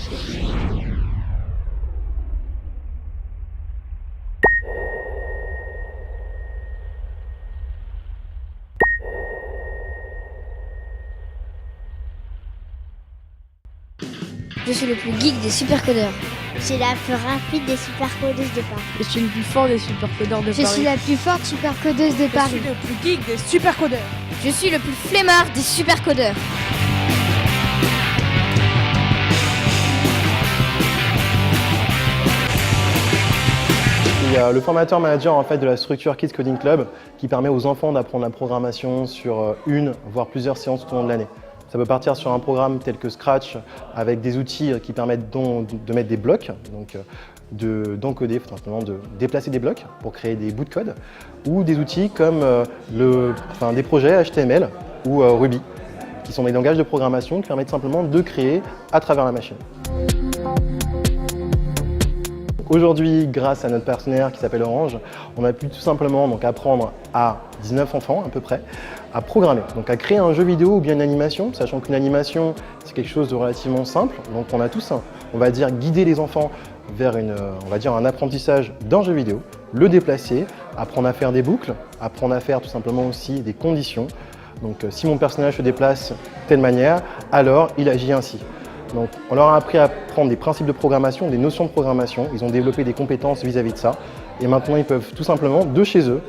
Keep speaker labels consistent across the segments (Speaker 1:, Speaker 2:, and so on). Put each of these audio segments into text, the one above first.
Speaker 1: Je suis le plus geek des supercodeurs.
Speaker 2: Je suis la plus rapide des supercodeuses de Paris.
Speaker 3: Je suis le plus fort des supercodeurs de Paris.
Speaker 1: Je suis la plus forte supercodeuse de Paris.
Speaker 3: Je suis le plus geek des supercodeurs.
Speaker 1: Je suis le plus flemmard des supercodeurs.
Speaker 4: Il y a le formateur manager en fait, de la structure Kids Coding Club qui permet aux enfants d'apprendre la programmation sur une, voire plusieurs séances tout au long de l'année. Ça peut partir sur un programme tel que Scratch avec des outils qui permettent de mettre des blocs, donc d'encoder, simplement de déplacer des blocs pour créer des bouts de code, ou des outils comme des projets HTML ou Ruby, qui sont des langages de programmation qui permettent simplement de créer à travers la machine. Aujourd'hui, grâce à notre partenaire qui s'appelle Orange, on a pu tout simplement apprendre à 19 enfants à peu près à programmer, donc à créer un jeu vidéo ou bien une animation, sachant qu'une animation c'est quelque chose de relativement simple, donc on a tous, on va dire, guider les enfants vers un apprentissage d'un jeu vidéo, le déplacer, apprendre à faire des boucles, apprendre à faire tout simplement aussi des conditions. Donc si mon personnage se déplace de telle manière, alors il agit ainsi. Donc, on leur a appris à prendre des principes de programmation, des notions de programmation. Ils ont développé des compétences vis-à-vis de ça. Et maintenant, ils peuvent tout simplement, de chez eux,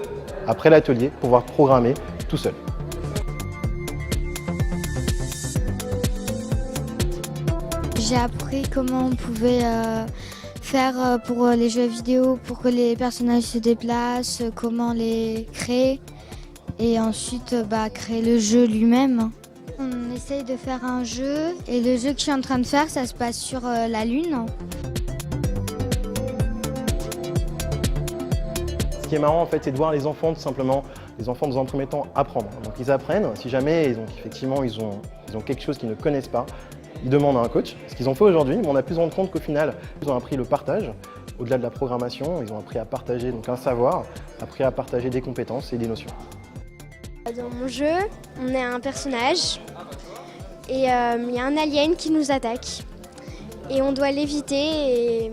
Speaker 4: après l'atelier, pouvoir programmer tout seuls.
Speaker 2: J'ai appris comment on pouvait faire pour les jeux vidéo, pour que les personnages se déplacent, comment les créer. Et ensuite, créer le jeu lui-même. On essaye de faire un jeu et le jeu que je suis en train de faire, ça se passe sur la Lune.
Speaker 4: Ce qui est marrant en fait, c'est de voir les enfants tout simplement, les enfants dans un premier temps apprendre. Donc ils apprennent, si jamais ils ont quelque chose qu'ils ne connaissent pas, ils demandent à un coach. Ce qu'ils ont fait aujourd'hui, mais on a pu se rendre compte qu'au final, ils ont appris le partage. Au-delà de la programmation, ils ont appris à partager un savoir, appris à partager des compétences et des notions.
Speaker 5: Dans mon jeu, on est un personnage et il y a un alien qui nous attaque et on doit l'éviter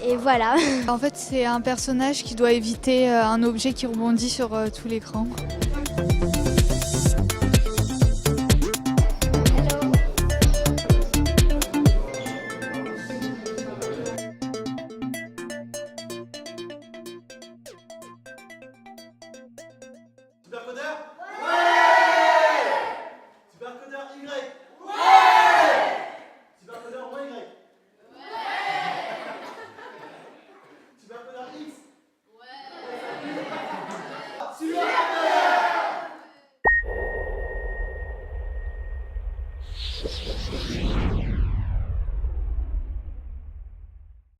Speaker 5: et voilà.
Speaker 3: En fait, c'est un personnage qui doit éviter un objet qui rebondit sur tout l'écran.
Speaker 6: Supercodeur ? Ouais! Supercodeur Y? Ouais! Supercodeur moins Y? Ouais! Supercodeur X? Ouais! Supercodeur!